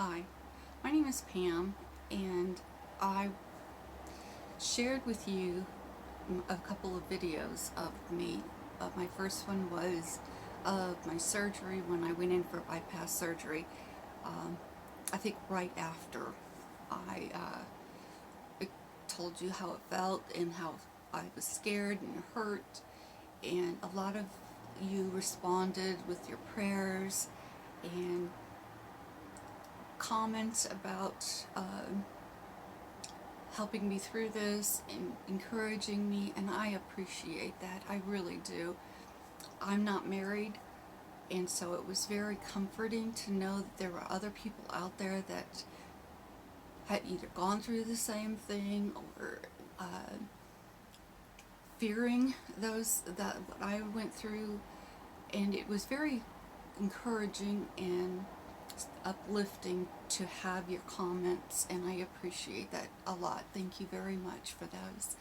Hi, my name is Pam, and I shared with you a couple of videos of me. My first one was of my surgery when I went in for bypass surgery. Um, I think right after I told you how it felt and how I was scared and hurt, and a lot of you responded with your prayers and comments about helping me through this and encouraging me, and I appreciate that. I really do. I'm not married, and so it was very comforting to know that there were other people out there that had either gone through the same thing or fearing that what I went through, and it was very encouraging and uplifting to have your comments, and I appreciate that a lot. Thank you very much for those.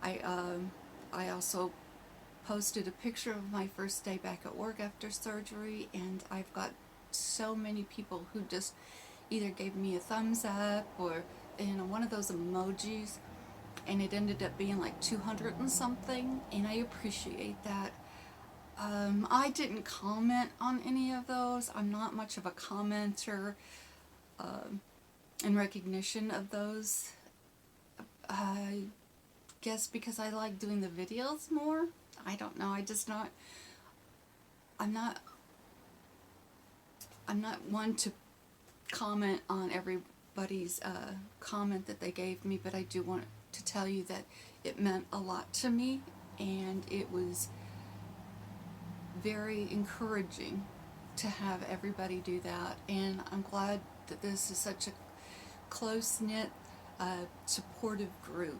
I I also posted a picture of my first day back at work after surgery, and I've got so many people who just either gave me a thumbs up or one of those emojis, and it ended up being like 200 and something, and I appreciate that. I didn't comment on any of those. I'm not much of a commenter in recognition of those. I guess because I like doing the videos more. I don't know. I'm not. I'm not one to comment on everybody's comment that they gave me, but I do want to tell you that it meant a lot to me, and it was very encouraging to have everybody do that, and I'm glad that this is such a close-knit, supportive group.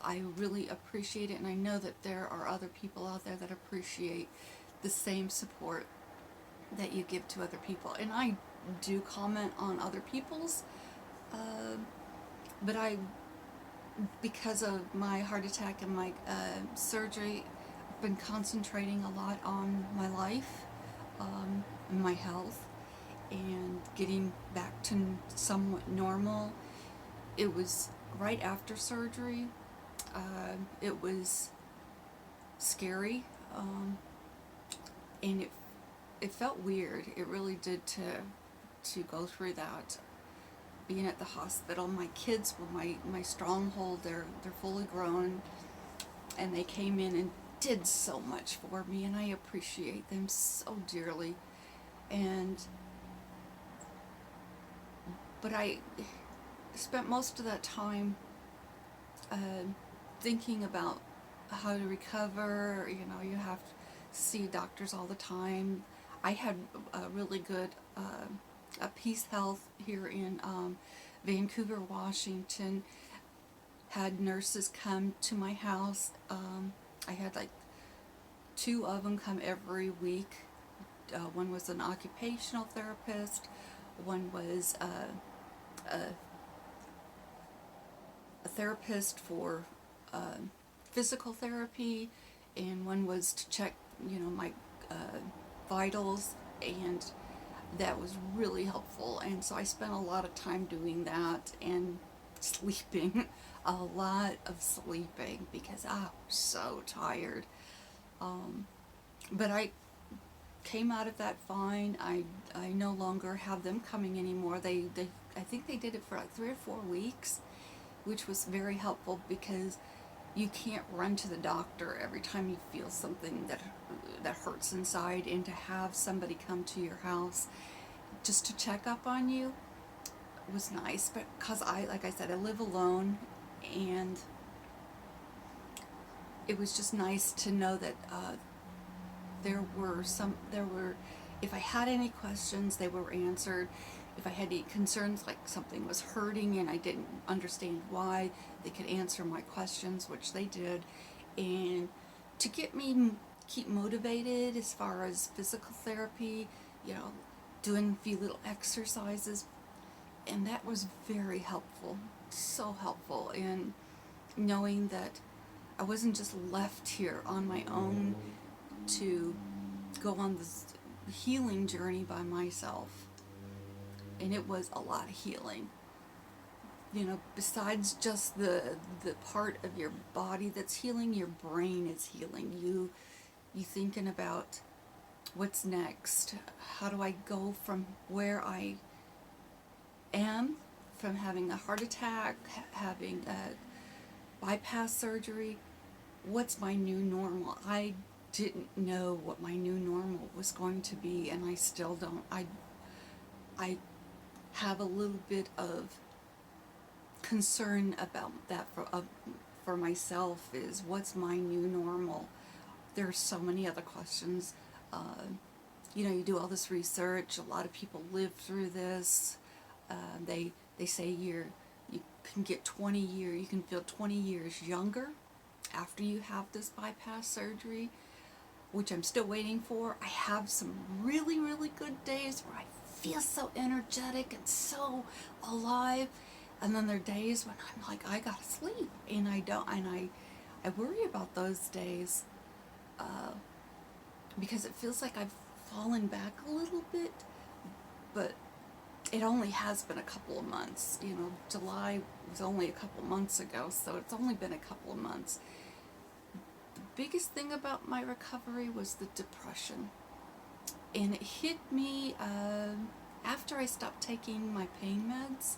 I really appreciate it, and I know that there are other people out there that appreciate the same support that you give to other people. And I do comment on other people's, uh, but because of my heart attack and my surgery, I've been concentrating a lot on my life, and my health, and getting back to somewhat normal. It was right after surgery. It was scary, and it felt weird. It really did to go through that. Being at the hospital, my kids were my stronghold. They're fully grown, and they came in and did so much for me, and I appreciate them so dearly. And but I spent most of that time thinking about how to recover. You have to see doctors all the time. I had a really good Peace Health here in Vancouver, Washington. Had nurses come to my house. I had like two of them come every week. One was an occupational therapist. One was a therapist for physical therapy, and one was to check, my vitals, and that was really helpful. And so I spent a lot of time doing that and sleeping, a lot of sleeping because I was so tired. But I came out of that fine. I no longer have them coming anymore. They I think they did it for like 3 or 4 weeks, which was very helpful because you can't run to the doctor every time you feel something that hurts inside, and to have somebody come to your house just to check up on you was nice. But because like I said, I live alone, and it was just nice to know that if I had any questions, they were answered. If I had any concerns, like something was hurting and I didn't understand why, they could answer my questions, which they did. And to get me keep motivated as far as physical therapy, doing a few little exercises, and that was very helpful, so helpful in knowing that I wasn't just left here on my own to go on this healing journey by myself. and it was a lot of healing. You know, besides just the part of your body that's healing, your brain is healing. You thinking about what's next. How do I go from where I am, from having a heart attack, having a bypass surgery? What's my new normal? I didn't know what my new normal was going to be, and I still don't. I have a little bit of concern about that for myself. Is what's my new normal? There's so many other questions. You know, you do all this research. A lot of people live through this. They say you can get 20 years. You can feel 20 years younger after you have this bypass surgery, which I'm still waiting for. I have some really, really good days where I feel so energetic and so alive. And then there are days when I'm like, I gotta sleep, and I don't, and I worry about those days, because it feels like I've fallen back a little bit, but it only has been a couple of months. You know, July was only a couple of months ago, so it's only been a couple of months. The biggest thing about my recovery was the depression, and it hit me after I stopped taking my pain meds,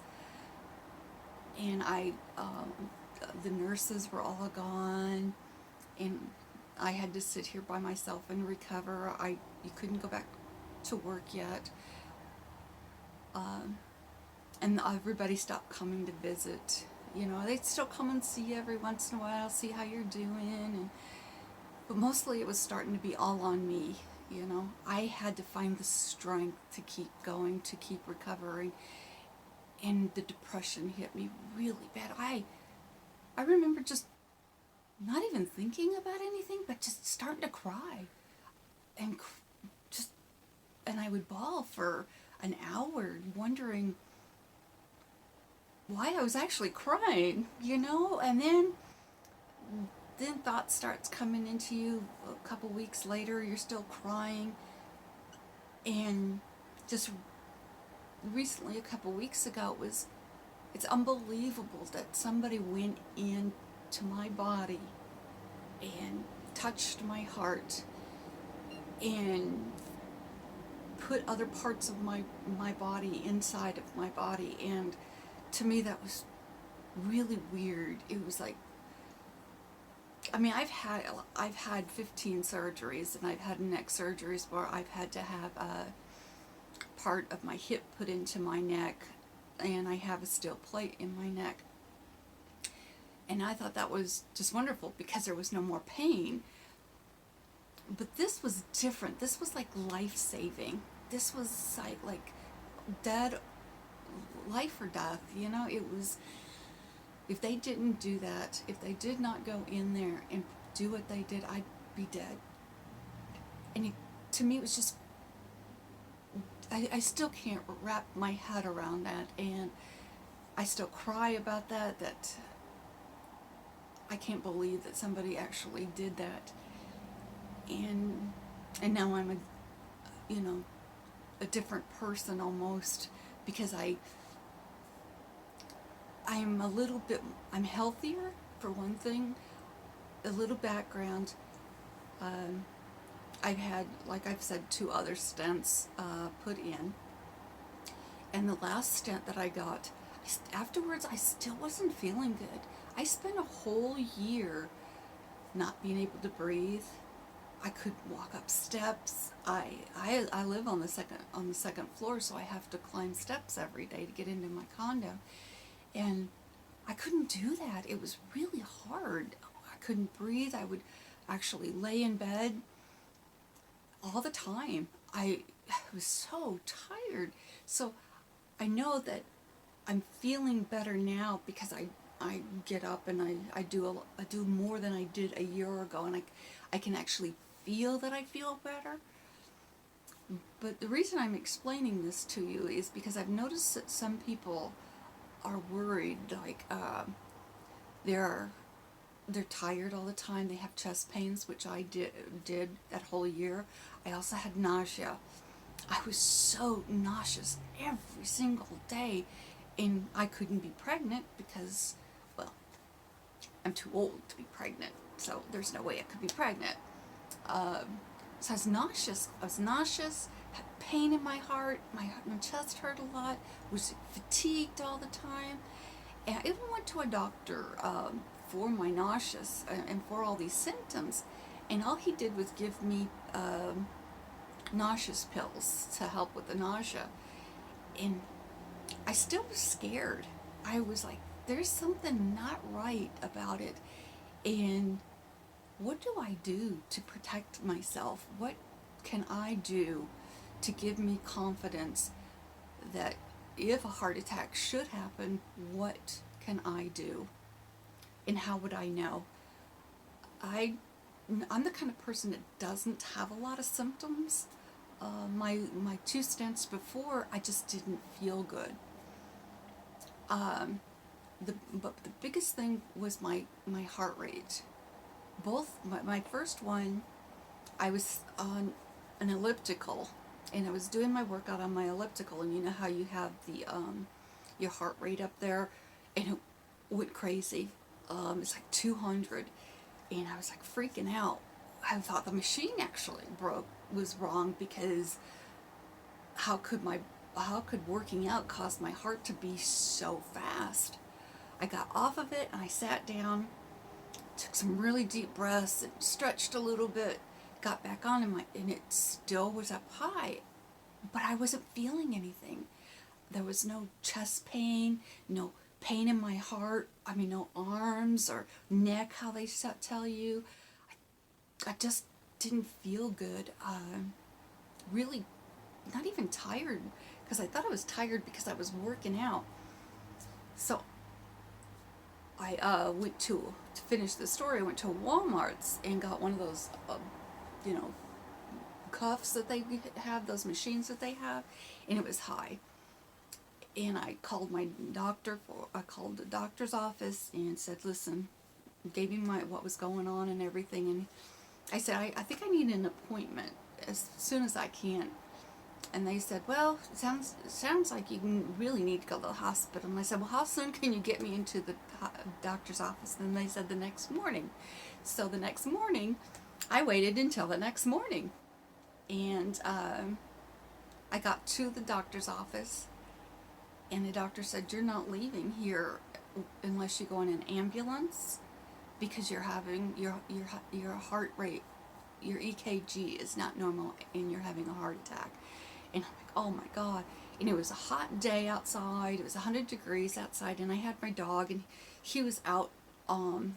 and the nurses were all gone, and I had to sit here by myself and recover. You couldn't go back to work yet, and everybody stopped coming to visit. You know, they'd still come and see you every once in a while, see how you're doing, but mostly it was starting to be all on me. You know, I had to find the strength to keep going, to keep recovering, and the depression hit me really bad. I remember just not even thinking about anything, but just starting to cry, and and I would bawl for an hour, wondering why I was actually crying, you know. And then thought starts coming into you. A couple weeks later, you're still crying, and just recently, a couple weeks ago, it's unbelievable that somebody went into my body and touched my heart and put other parts of my body inside of my body. And to me, that was really weird. It was like, I mean, I've had 15 surgeries, and I've had neck surgeries where I've had to have a part of my hip put into my neck, and I have a steel plate in my neck. And I thought that was just wonderful because there was no more pain. But this was different. This was like life-saving. This was like dead, life or death, you know. It was, if they didn't do that, if they did not go in there and do what they did, I'd be dead. And to me, it was just, I still can't wrap my head around that, and I still cry about that I can't believe that somebody actually did that. And now I'm a different person almost, because I'm healthier, for one thing. A little background, I've had, like I've said, 2 other stents put in, and the last stent that I got, afterwards I still wasn't feeling good. I spent a whole year not being able to breathe. I couldn't walk up steps. I live on the second floor, so I have to climb steps every day to get into my condo, and I couldn't do that. It was really hard. I couldn't breathe. I would actually lay in bed all the time. I was so tired. So I know that I'm feeling better now because I get up and I do more than I did a year ago, and I can actually feel that I feel better. But the reason I'm explaining this to you is because I've noticed that some people are worried, like they're tired all the time. They have chest pains, which I did that whole year. I also had nausea. I was so nauseous every single day, and I couldn't be pregnant because, well, I'm too old to be pregnant, so there's no way I could be pregnant. So I was nauseous. Had pain in my heart. My chest hurt a lot. Was fatigued all the time. And I even went to a doctor for my nauseous and for all these symptoms. And all he did was give me nauseous pills to help with the nausea. And I still was scared. I was like, there's something not right about it. And what do I do to protect myself? What can I do to give me confidence that if a heart attack should happen, what can I do? And how would I know? I, I'm the kind of person that doesn't have a lot of symptoms. My two stents before, I just didn't feel good. But the biggest thing was my heart rate. My first one, I was on an elliptical, and I was doing my workout on my elliptical, and you know how you have the your heart rate up there, and it went crazy. It's like 200, and I was like freaking out. I thought the machine actually was wrong, because how could my how could working out cause my heart to be so fast? I got off of it and I sat down, took some really deep breaths, and stretched a little bit, got back on, and it still was up high, but I wasn't feeling anything. There was no chest pain, no pain in my heart. I mean, no arms or neck, how they tell you. I just didn't feel good. Really, not even tired, because I thought I was tired because I was working out. So I went to finish the story, I went to Walmart's and got one of those, you know, cuffs that they have, those machines that they have, and it was high. And I called I called the doctor's office and said, listen, gave him what was going on and everything. And I said, I think I need an appointment as soon as I can. And they said, well, it sounds like you really need to go to the hospital. And I said, well, how soon can you get me into the doctor's office? And they said the next morning. So the next morning, I waited until the next morning. And I got to the doctor's office, and the doctor said, you're not leaving here unless you go in an ambulance, because you're having your heart rate, your EKG is not normal, and you're having a heart attack. And I'm like, oh my God. And it was a hot day outside. It was 100 degrees outside, and I had my dog, and he was outside,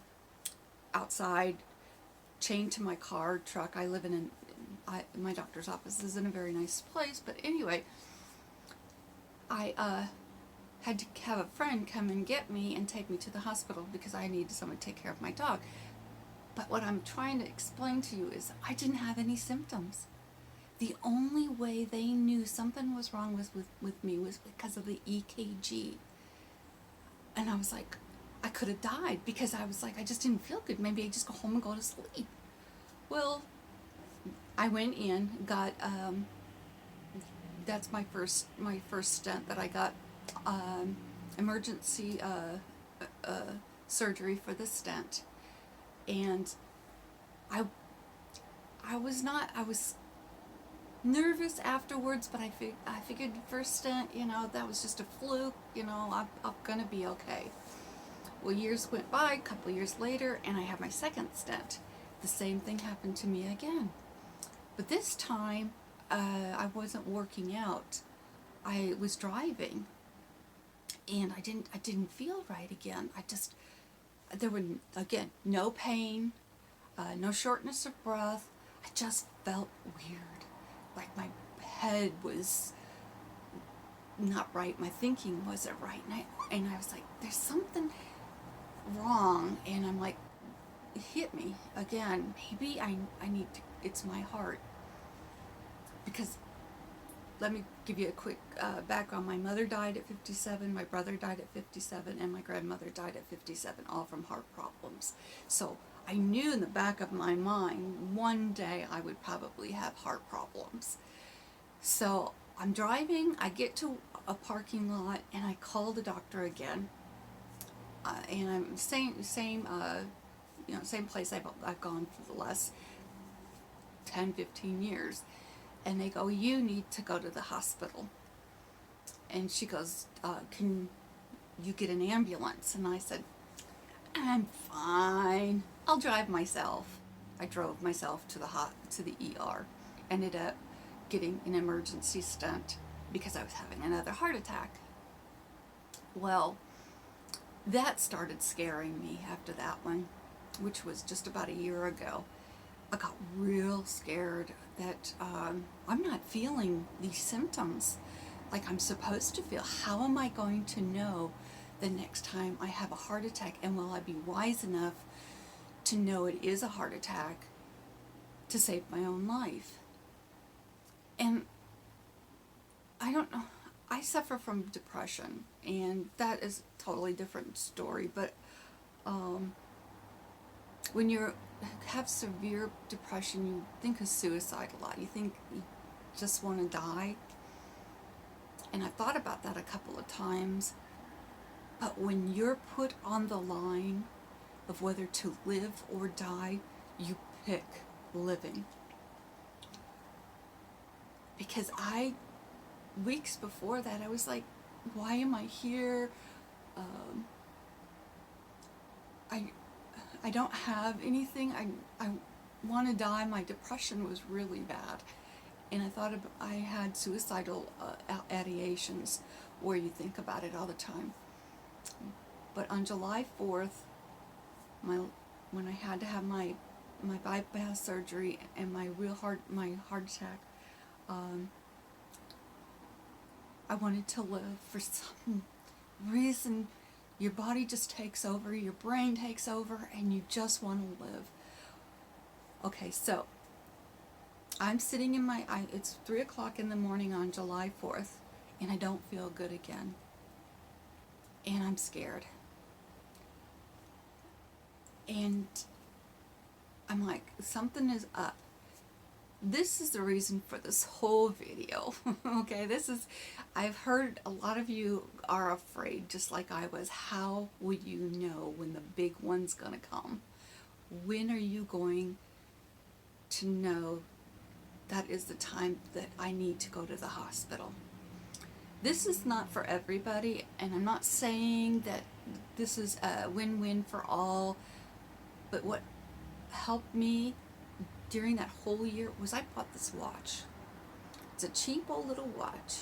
chained to my truck. I live my doctor's office is in a very nice place, but anyway, I had to have a friend come and get me and take me to the hospital because I needed someone to take care of my dog. But what I'm trying to explain to you is I didn't have any symptoms. The only way they knew something was wrong with me was because of the EKG. And I was like, I could have died, because I was like, I just didn't feel good. Maybe I just go home and go to sleep. Well, I went in, got, that's my first stent that I got, emergency surgery for the stent. And I was nervous afterwards, but I figured the first stent, that was just a fluke, I'm gonna be okay. Well, years went by, a couple years later, and I had my second stent. The same thing happened to me again. But this time, I wasn't working out. I was driving, and I didn't feel right again. There were, again, no pain, no shortness of breath. I just felt weird. Like my head was not right, my thinking wasn't right, and I was like, there's something wrong. And I'm like, it hit me again. Maybe I need to, it's my heart. Because, let me give you a quick background. My mother died at 57, my brother died at 57, and my grandmother died at 57, all from heart problems. So I knew in the back of my mind, one day I would probably have heart problems. So I'm driving, I get to a parking lot, and I call the doctor again. And I'm same place I've gone for the last 10, 15 years. And they go, you need to go to the hospital. And she goes, can you get an ambulance? And I said, I'm fine. I'll drive myself. I drove myself to the ER. Ended up getting an emergency stent because I was having another heart attack. Well, that started scaring me after that one, which was just about a year ago. I got real scared that I'm not feeling these symptoms like I'm supposed to feel. How am I going to know the next time I have a heart attack? And will I be wise enough to know it is a heart attack to save my own life? And I don't know. I suffer from depression, and that is a totally different story. But when you have severe depression, you think of suicide a lot. You think you just want to die. And I thought about that a couple of times. But when you're put on the line of whether to live or die, you pick living. Because weeks before that, I was like, why am I here? Um, I don't have anything. I want to die. My depression was really bad. And I thought I had suicidal ideations where you think about it all the time. But on July 4th, when I had to have my bypass surgery and my heart attack, I wanted to live. For some reason, your body just takes over, your brain takes over, and you just want to live. Okay, so I'm sitting in it's 3 o'clock in the morning on July 4th, and I don't feel good again. And I'm scared. And I'm like, something is up. This is the reason for this whole video. Okay, I've heard a lot of you are afraid, just like I was. How would you know when the big one's gonna come? When are you going to know that is the time that I need to go to the hospital? This is not for everybody, and I'm not saying that this is a win-win for all, but what helped me during that whole year was I bought this watch. It's a cheap old little watch.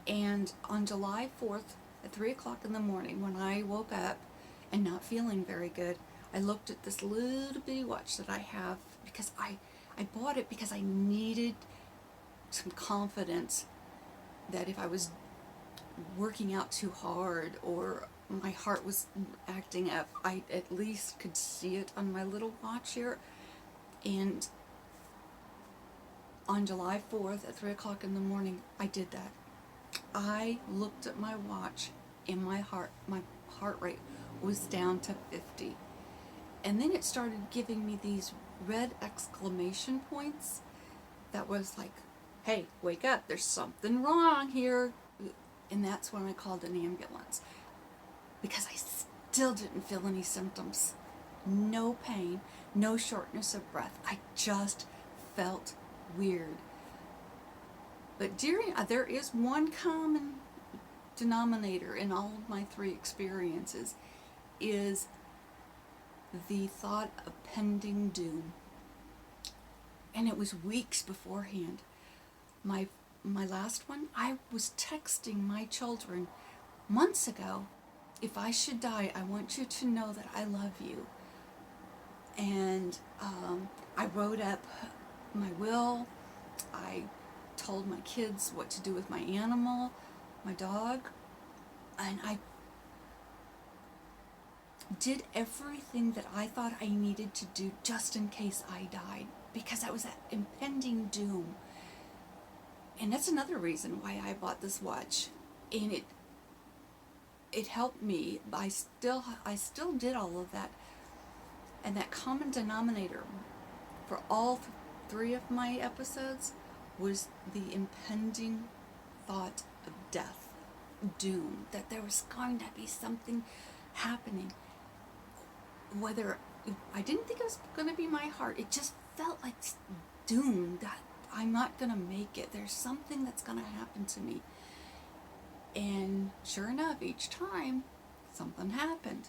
And on July 4th at 3 o'clock in the morning, when I woke up and not feeling very good, I looked at this little bitty watch that I have because I bought it because I needed some confidence that if I was working out too hard or my heart was acting up, I at least could see it on my little watch here. And on July 4th at 3 o'clock in the morning, I did that. I looked at my watch, and my heart rate was down to 50. And then it started giving me these red exclamation points that was like, hey, wake up, there's something wrong here. And that's when I called an ambulance, because I still didn't feel any symptoms. No pain, no shortness of breath. I just felt weird. But there is one common denominator in all of my 3 experiences, is the thought of pending doom. And it was weeks beforehand. My last one, I was texting my children months ago, if I should die, I want you to know that I love you. And I wrote up my will. I told my kids what to do with my animal, my dog, and I did everything that I thought I needed to do just in case I died, because I was at impending doom. And that's another reason why I bought this watch. And it helped me. I still did all of that. And that common denominator for all 3 of my episodes was the impending thought of death, doom, that there was going to be something happening. Whether I didn't think it was going to be my heart, it just felt like doom, that I'm not going to make it. There's something that's going to happen to me. And sure enough, each time something happened.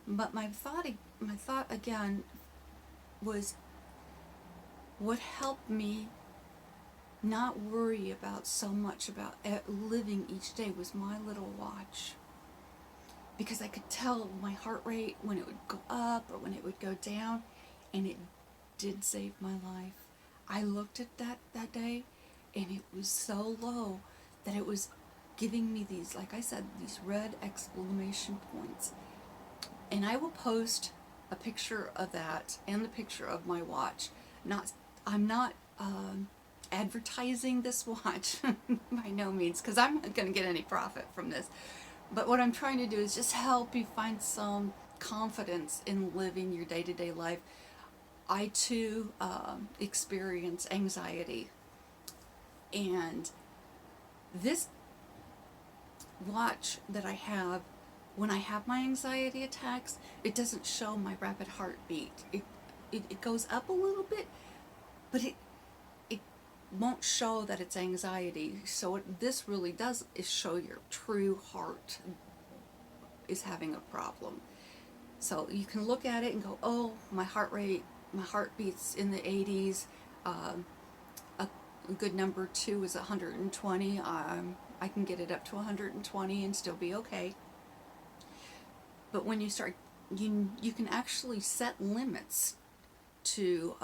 But my thought again was, what helped me not worry about so much about living each day was my little watch. Because I could tell my heart rate when it would go up or when it would go down, and it did save my life. I looked at that day, and it was so low that it was giving me these, like I said, these red exclamation points. And I will post a picture of that and the picture of my watch. I'm not advertising this watch by no means, because I'm not going to get any profit from this. But what I'm trying to do is just help you find some confidence in living your day-to-day life. I too experience anxiety, and this watch that I have, when I have my anxiety attacks, it doesn't show my rapid heartbeat. It goes up a little bit, but it won't show that it's anxiety. So what this really does is show your true heart is having a problem. So you can look at it and go, oh, my heartbeat's in the 80s. A good number 2 is 120. I can get it up to 120 and still be okay. But when you start, you can actually set limits to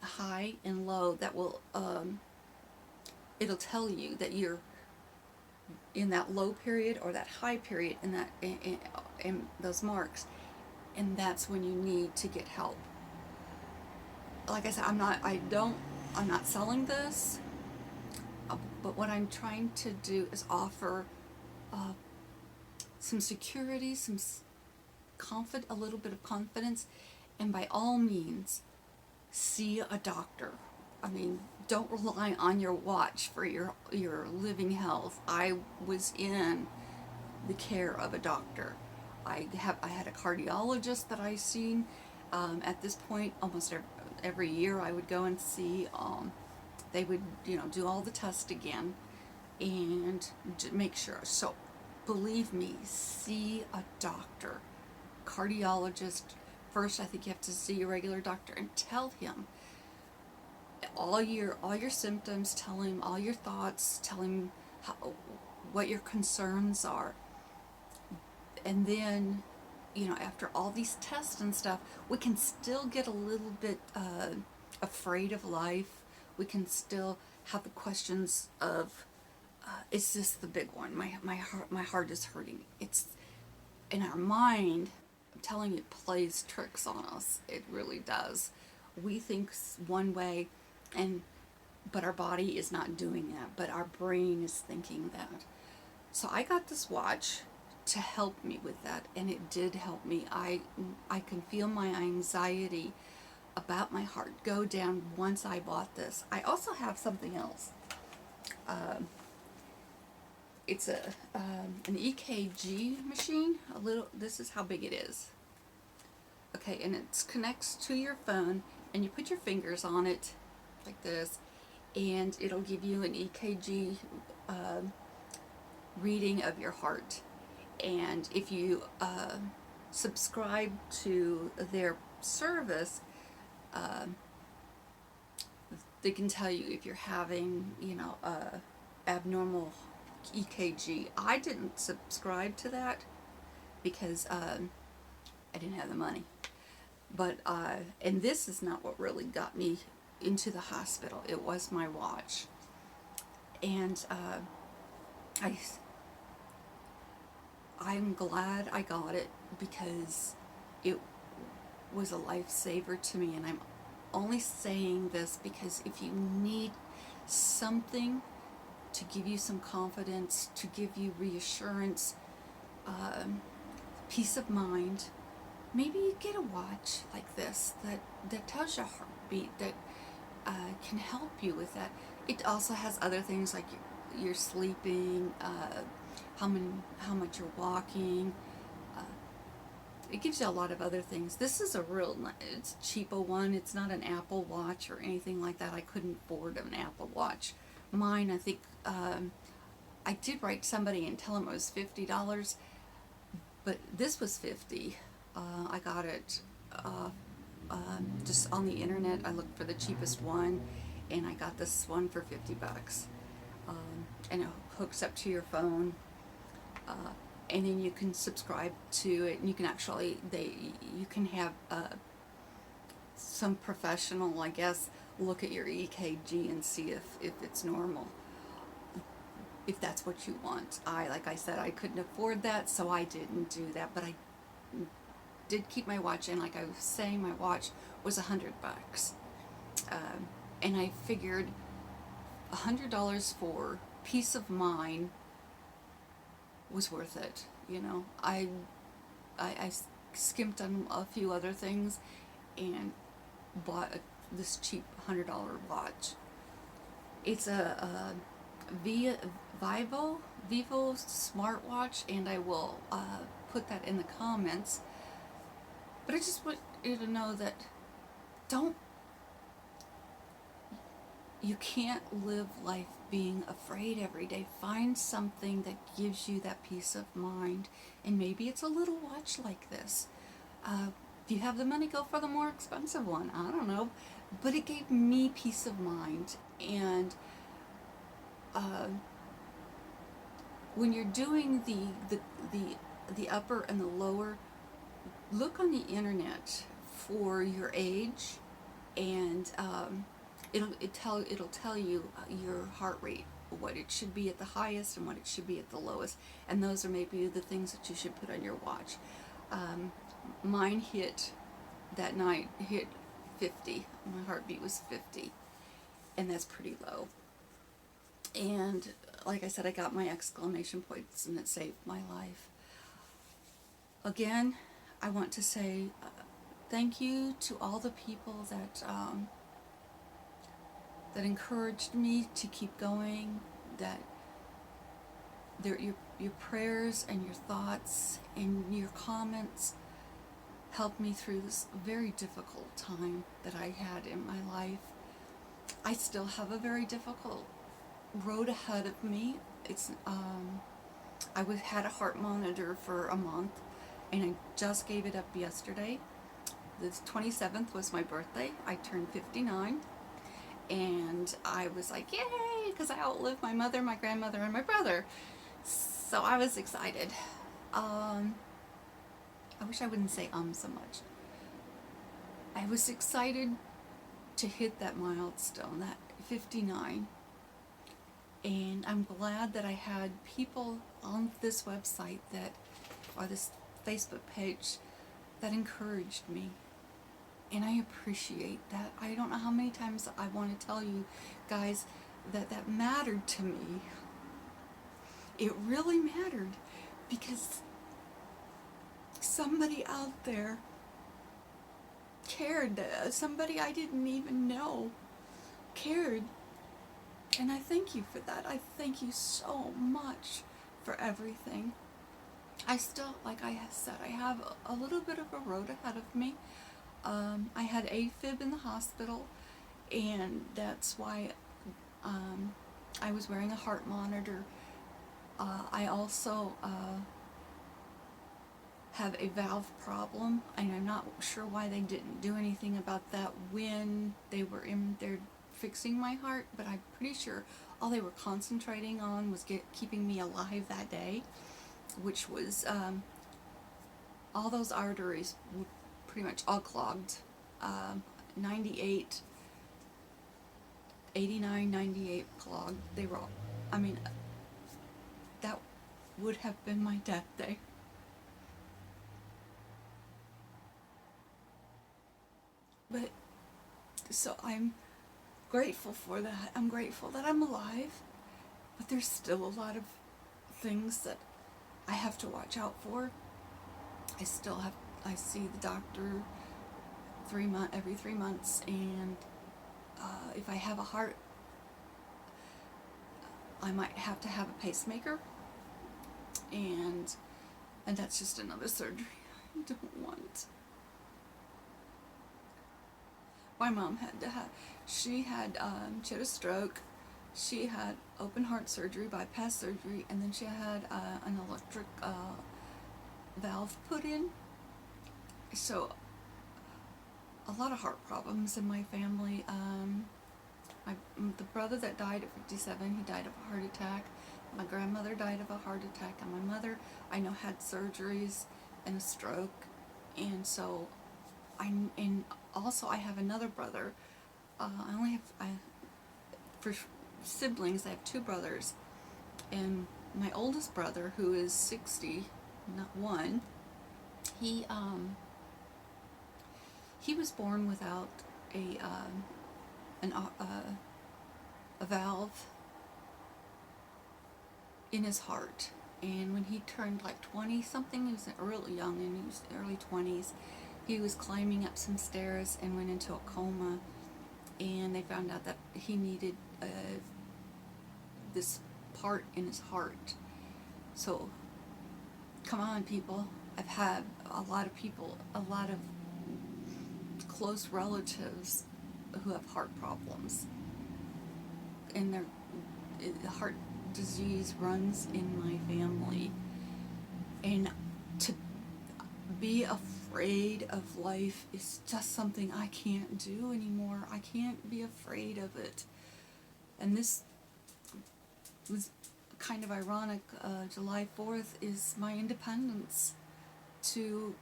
high and low that will, it'll tell you that you're in that low period or that high period, in that in those marks, and that's when you need to get help. Like I said, I'm not selling this, but what I'm trying to do is offer some security, a little bit of confidence, and by all means, see a doctor. I mean, don't rely on your watch for your living health. I was in the care of a doctor. I had a cardiologist that I seen. At this point, almost every year I would go and see. They would do all the tests again and make sure. So believe me, see a doctor, cardiologist. First, I think you have to see your regular doctor and tell him all your symptoms, tell him all your thoughts, tell him what your concerns are. And then, after all these tests and stuff, we can still get a little bit afraid of life. We can still have the questions of, is this the big one? My heart is hurting. It's in our mind. I'm telling you, it plays tricks on us. It really does. We think one way, but our body is not doing that. But our brain is thinking that. So I got this watch to help me with that, and it did help me. I can feel my anxiety about my heart go down once I bought this. I also have something else. It's an EKG machine. This is how big it is. Okay, and it connects to your phone, and you put your fingers on it like this, and it'll give you an EKG reading of your heart. And if you subscribe to their service, they can tell you if you're having, abnormal EKG. I didn't subscribe to that because I didn't have the money. But and this is not what really got me into the hospital. It was my watch, and I'm glad I got it because it was a lifesaver to me. And I'm only saying this because if you need something to give you some confidence, to give you reassurance, peace of mind, maybe you get a watch like this that tells your heartbeat, that can help you with that. It also has other things like your sleeping, how much you're walking. Uh, it gives you a lot of other things. This is a real, it's a cheapo one. It's not an Apple Watch or anything like that. I couldn't afford an Apple Watch. Mine, I think, I did write somebody and tell them it was $50, but this was 50. I got it just on the internet. I looked for the cheapest one, and I got this one for $50. And it hooks up to your phone, uh, and then you can subscribe to it. And you can actually you can have some professional, I guess, look at your EKG and see if it's normal, if that's what you want. Like I said, I couldn't afford that, so I didn't do that. But I did keep my watch, and like I was saying, my watch was $100, and I figured $100 for peace of mind was worth it. I skimped on a few other things and bought this cheap $100 watch. It's a Vivo smartwatch, and I will put that in the comments. But I just want you to know that don't you can't live life being afraid every day. Find something that gives you that peace of mind, and maybe it's a little watch like this. If you have the money, go for the more expensive one. I don't know, but it gave me peace of mind. And uh, when you're doing the upper and the lower, look on the internet for your age, and it'll tell you your heart rate, what it should be at the highest and what it should be at the lowest, and those are maybe the things that you should put on your watch. Mine hit that night hit 50. My heartbeat was 50, and that's pretty low. And like I said, I got my exclamation points, and it saved my life. Again, I want to say thank you to all the people that encouraged me to keep going, that your prayers and your thoughts and your comments helped me through this very difficult time that I had in my life. I still have a very difficult road ahead of me. I had a heart monitor for a month, and I just gave it up yesterday. The 27th was my birthday. I turned 59, and I was like, yay, because I outlived my mother, my grandmother, and my brother. So I was excited. I wish I wouldn't say so much. I was excited to hit that milestone, that 59. And I'm glad that I had people on this website or this Facebook page that encouraged me. And I appreciate that. I don't know how many times I want to tell you guys that mattered to me. It really mattered, because somebody out there cared. Somebody I didn't even know cared. And I thank you for that. I thank you so much for everything. I still, like I said, I have a little bit of a road ahead of me. I had AFib in the hospital, and that's why I was wearing a heart monitor. I also have a valve problem, and I'm not sure why they didn't do anything about that when they were in there fixing my heart, but I'm pretty sure all they were concentrating on was keeping me alive that day, which was all those arteries were pretty much all clogged. 98, 89, 98 clogged. They were all, I mean, that would have been my death day. But, so I'm grateful for that. I'm grateful that I'm alive, but there's still a lot of things that I have to watch out for. I see the doctor every 3 months, and if I have a heart I might have to have a pacemaker, and that's just another surgery I don't want. My mom had to have, she had a stroke, she had open heart surgery, bypass surgery, and then she had an electric valve put in. So a lot of heart problems in my family. The brother that died at 57, he died of a heart attack. My grandmother died of a heart attack, and my mother, I know, had surgeries and a stroke. And so and also I have another brother. I only have, for siblings, I have two brothers. And my oldest brother, who is 60, not one, he was born without a a valve in his heart. And when he turned like 20 something, he was really young, and he was early 20s, he was climbing up some stairs and went into a coma. And they found out that he needed this part in his heart. So, come on, people. I've had a lot of people, a lot of close relatives who have heart problems, and the heart disease runs in my family. And to be afraid of life is just something I can't do anymore. I can't be afraid of it. And this was kind of ironic. July 4th is my independence, to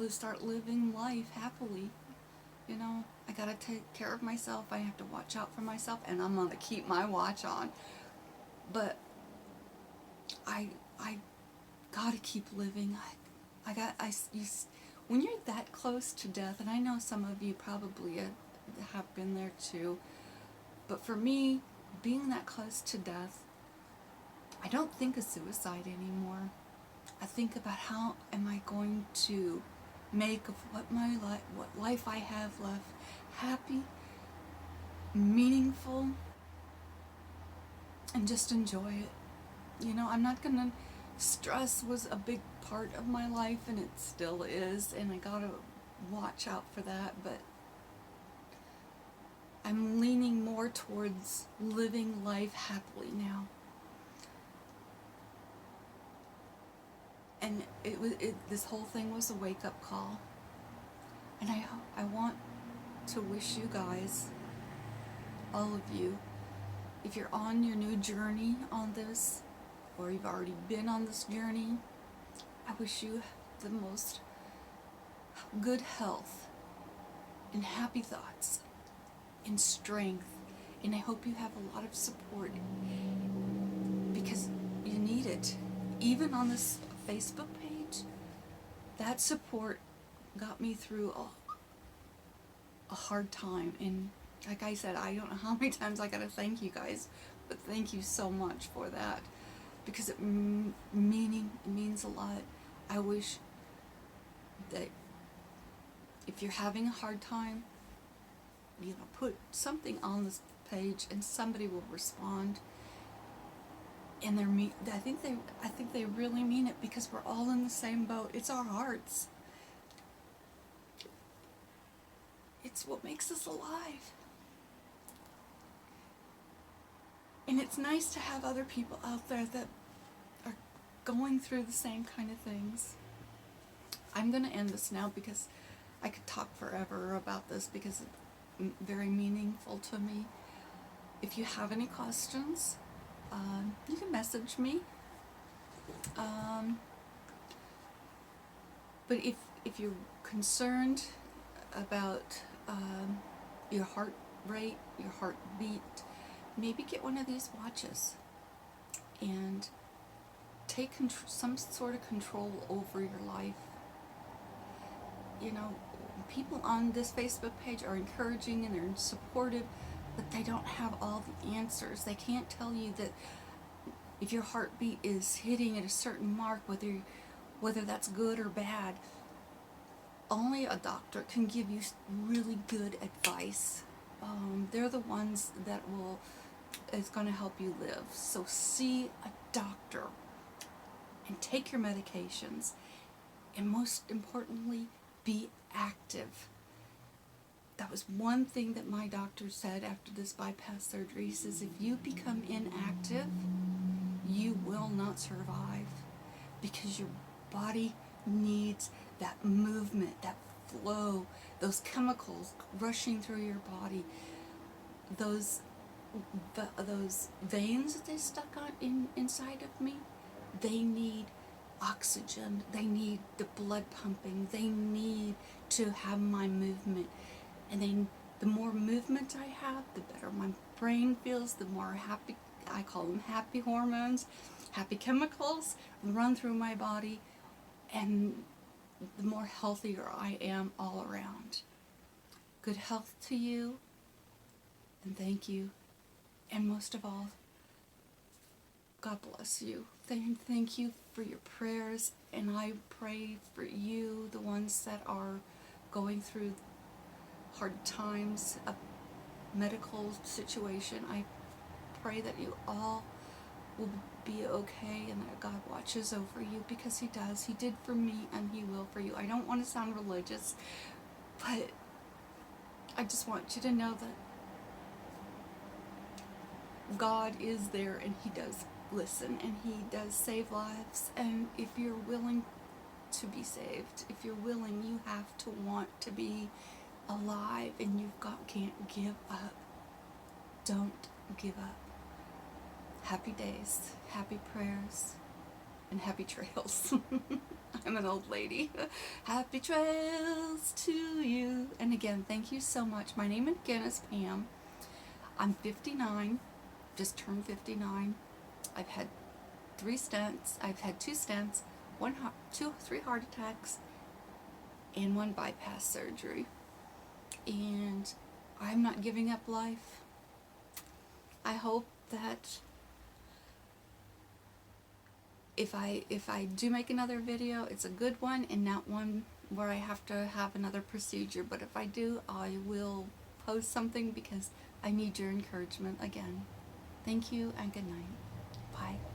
start living life happily. You know, I gotta take care of myself. I have to watch out for myself, and I'm gonna keep my watch on. But I gotta keep living. When you're that close to death, and I know some of you probably have been there too, but for me, being that close to death, I don't think of suicide anymore. I think about how am I going to make of what life I have left happy, meaningful, and just enjoy it. You know, I'm not gonna. Stress was a big part of my life, and it still is, and I gotta watch out for that, but I'm leaning more towards living life happily now. And this whole thing was a wake-up call. And I want to wish you guys, all of you, if you're on your new journey on this, or you've already been on this journey, I wish you the most good health and happy thoughts and strength. And I hope you have a lot of support, because you need it. Even on this Facebook page, that support got me through a hard time. And like I said, I don't know how many times I gotta thank you guys, but thank you so much for that, because it means a lot. I wish that if you're having a hard time, you know, put something on this page and somebody will respond. And I think they really mean it, because we're all in the same boat. It's our hearts. It's what makes us alive. And it's nice to have other people out there that are going through the same kind of things. I'm going to end this now, because I could talk forever about this, because it's very meaningful to me. If you have any questions, you can message me. But if you're concerned about your heart rate, your heartbeat, maybe get one of these watches and take some sort of control over your life. You know, people on this Facebook page are encouraging and they're supportive, but they don't have all the answers. They can't tell you that if your heartbeat is hitting at a certain mark, whether that's good or bad. Only a doctor can give you really good advice. They're the ones that will is going to help you live. So see a doctor and take your medications. And most importantly, be active. That was one thing that my doctor said after this bypass surgery. He says, if you become inactive, you will not survive, because your body needs that movement, that flow, those chemicals rushing through your body, those veins that they stuck on inside of me, they need oxygen, they need the blood pumping, they need to have my movement. And then the more movement I have, the better my brain feels, the more happy, I call them happy hormones, happy chemicals run through my body, and the more healthier I am all around. Good health to you, and thank you. And most of all, God bless you. Thank you for your prayers, and I pray for you, the ones that are going through hard times, a medical situation. I pray that you all will be okay and that God watches over you, because He does. He did for me and He will for you. I don't want to sound religious, but I just want you to know that God is there and He does listen and He does save lives. And if you're willing to be saved, if you're willing, you have to want to be alive, and can't give up. Don't give up. Happy days, happy prayers, and happy trails. I'm an old lady. Happy trails to you. And again, thank you so much. My name again is Pam. I'm 59, just turned 59. I've had 3 stents. I've had 2 stents, 3 heart attacks, and 1 bypass surgery. And I'm not giving up life. I hope that if I do make another video, it's a good one and not one where I have to have another procedure. But if I do, I will post something, because I need your encouragement again. Thank you and good night. Bye.